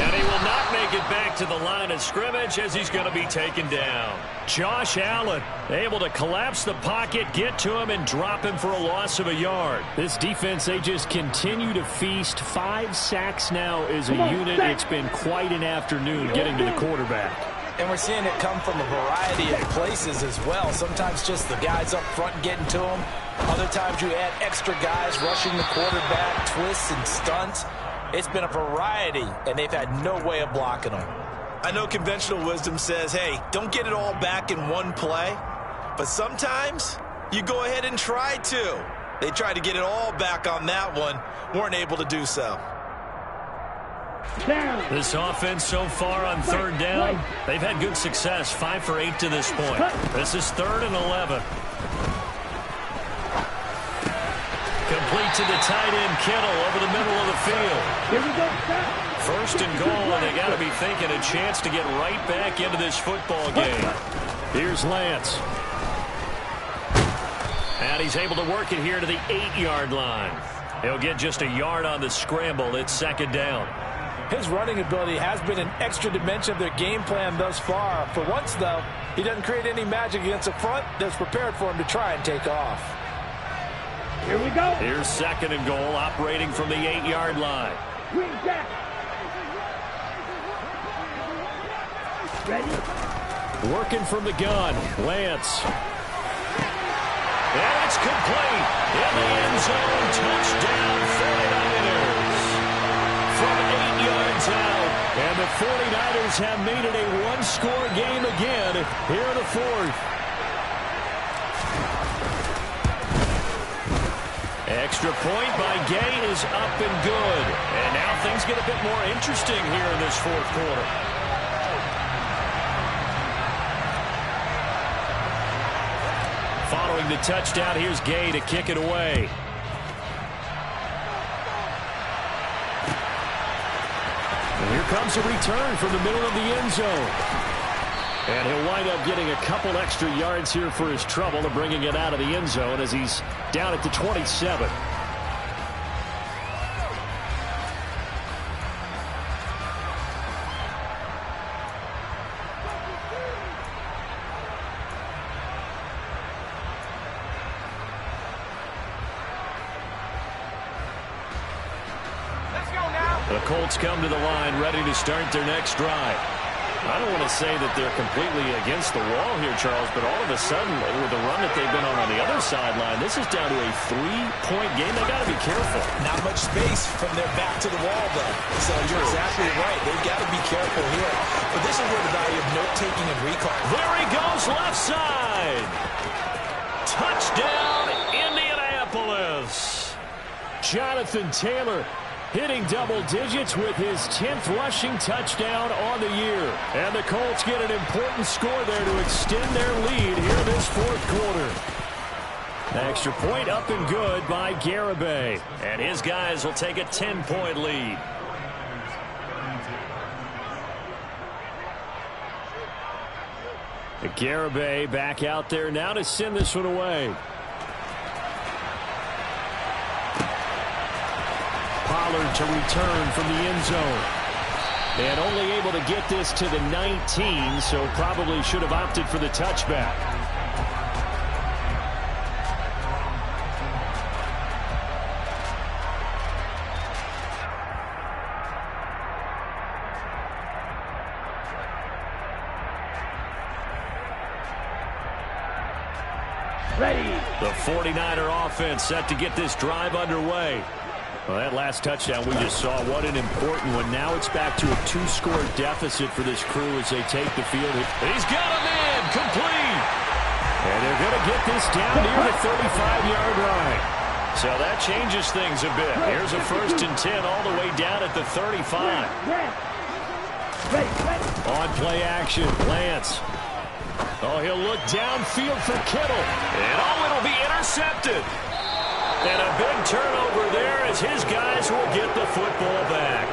And he will not make it back to the line of scrimmage as he's going to be taken down. Josh Allen able to collapse the pocket, get to him, and drop him for a loss of a yard. This defense, they just continue to feast. 5 sacks now as a unit. It's been quite an afternoon getting to the quarterback. And we're seeing it come from a variety of places as well. Sometimes just the guys up front getting to him. Other times you add extra guys rushing the quarterback, twists and stunts. It's been a variety, and they've had no way of blocking them. I know conventional wisdom says, hey, don't get it all back in one play. But sometimes you go ahead and try to. They tried to get it all back on that one. Weren't able to do so. This offense so far on third down, they've had good success. 5 for 8 to this point. This is 3rd and 11. Complete to the tight end, Kittle, over the middle of the field. Here we go. First and goal, and they got to be thinking a chance to get right back into this football game. Here's Lance. And he's able to work it here to the 8-yard line. He'll get just a yard on the scramble. It's 2nd down. His running ability has been an extra dimension of their game plan thus far. For once, though, he doesn't create any magic against the front that's prepared for him to try and take off. Here we go. Here's 2nd and goal, operating from the 8-yard line. Wing back. Ready. Working from the gun, Lance. And it's complete. In the end zone, touchdown 49ers. From 8 yards out. And the 49ers have made it a one-score game again here in the fourth. Extra point by Gay is up and good. And now things get a bit more interesting here in this fourth quarter. Following the touchdown, here's Gay to kick it away. And here comes a return from the middle of the end zone. And he'll wind up getting a couple extra yards here for his trouble of bringing it out of the end zone as he's down at the 27. The Colts come to the line ready to start their next drive. I don't want to say that they're completely against the wall here, Charles, but all of a sudden, with the run that they've been on the other sideline, this is down to a 3-point game. They've got to be careful. Not much space from their back to the wall, though. So you're exactly right. They've got to be careful here. But this is where the value of note-taking and recall. There he goes, left side. Touchdown, Indianapolis. Jonathan Taylor hitting double digits with his 10th rushing touchdown on the year. And the Colts get an important score there to extend their lead here this fourth quarter. Extra point up and good by Garibay. And his guys will take a 10-point lead. Garibay back out there now to send this one away. Pollard to return from the end zone. And only able to get this to the 19, so probably should have opted for the touchback. Ready. The 49er offense set to get this drive underway. Well, that last touchdown we just saw, what an important one. Now it's back to a 2-score deficit for this crew as they take the field. He's got him in, complete. And they're going to get this down near the 35-yard line. So that changes things a bit. Here's a 1st and 10 all the way down at the 35. On play action, Lance. Oh, he'll look downfield for Kittle. And oh, it'll be intercepted. And a big turnover there as his guys will get the football back.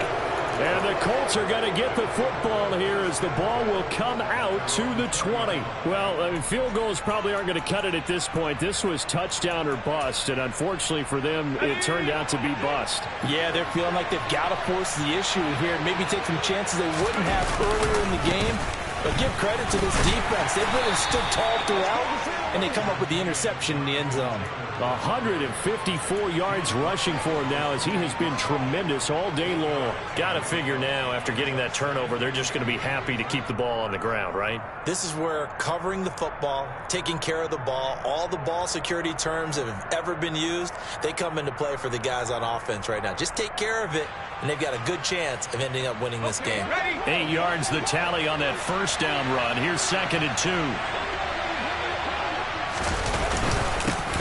And the Colts are going to get the football here as the ball will come out to the 20. Well, I mean, field goals probably aren't going to cut it at this point. This was touchdown or bust, and unfortunately for them, it turned out to be bust. Yeah, they're feeling like they've got to force the issue here. Maybe take some chances they wouldn't have earlier in the game. But give credit to this defense. They've really stood tall throughout, and they come up with the interception in the end zone. 154 yards rushing for him now as he has been tremendous all day long. Got to figure now after getting that turnover, they're just going to be happy to keep the ball on the ground, right? This is where covering the football, taking care of the ball, all the ball security terms that have ever been used, they come into play for the guys on offense right now. Just take care of it, and they've got a good chance of ending up winning this game. 8 yards the tally on that first down run. Here's 2nd and 2.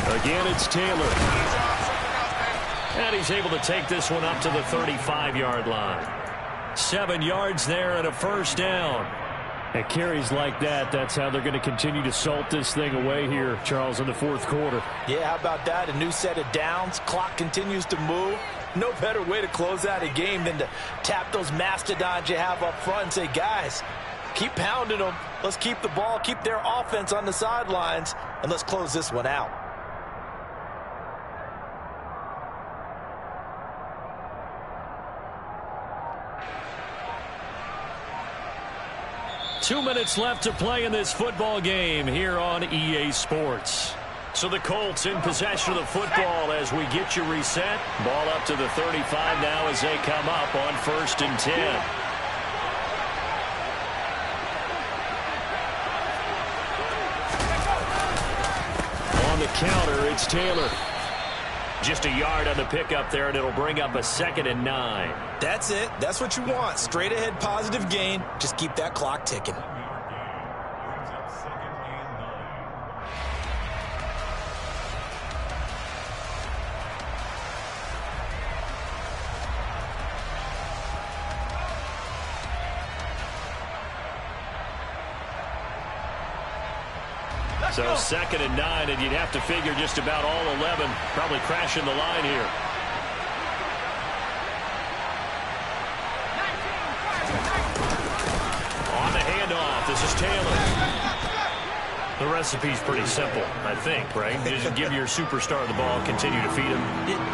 Again, it's Taylor. And he's able to take this one up to the 35-yard line. 7 yards there and a 1st down. And carries like that, that's how they're going to continue to salt this thing away here, Charles, in the fourth quarter. Yeah, how about that? A new set of downs. Clock continues to move. No better way to close out a game than to tap those mastodons you have up front and say, guys, keep pounding them. Let's keep the ball, keep their offense on the sidelines, and let's close this one out. Two minutes left to play in this football game here on EA Sports. So the Colts in possession of the football as we get you reset. Ball up to the 35 now as they come up on 1st and 10. On the counter, it's Taylor. Just a yard on the pickup there, and it'll bring up a 2nd and 9. That's it. That's what you want. Straight ahead positive gain. Just keep that clock ticking. So 2nd and 9, and you'd have to figure just about all 11 probably crashing the line here. On the handoff, this is Taylor. The recipe's pretty simple, I think, right? Just give your superstar the ball, continue to feed him.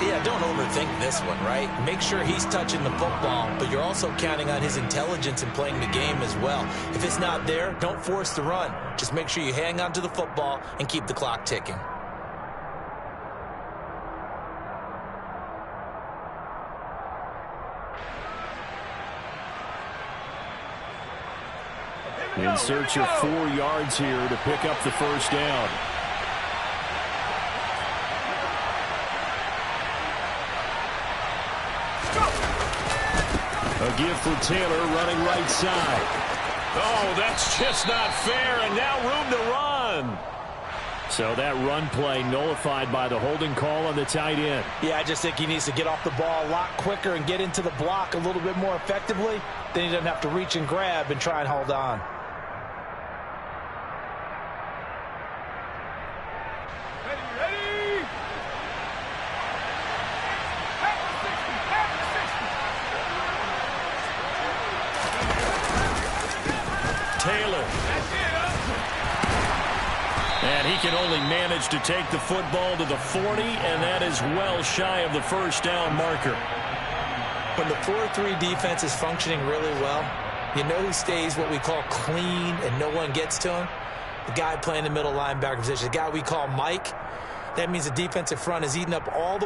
Yeah, don't overthink this one, right? Make sure he's touching the football, but you're also counting on his intelligence in playing the game as well. If it's not there, don't force the run. Just make sure you hang on to the football and keep the clock ticking. In search of 4 yards here to pick up the first down. A give for Taylor running right side. Oh, that's just not fair, and now room to run. So that run play nullified by the holding call on the tight end. Yeah, I just think he needs to get off the ball a lot quicker and get into the block a little bit more effectively. Then he doesn't have to reach and grab and try and hold on. Taylor. And he can only manage to take the football to the 40, and that is well shy of the first down marker. When the 4-3 defense is functioning really well, you know who stays what we call clean and no one gets to him? The guy playing the middle linebacker position, the guy we call Mike. That means the defensive front is eating up all the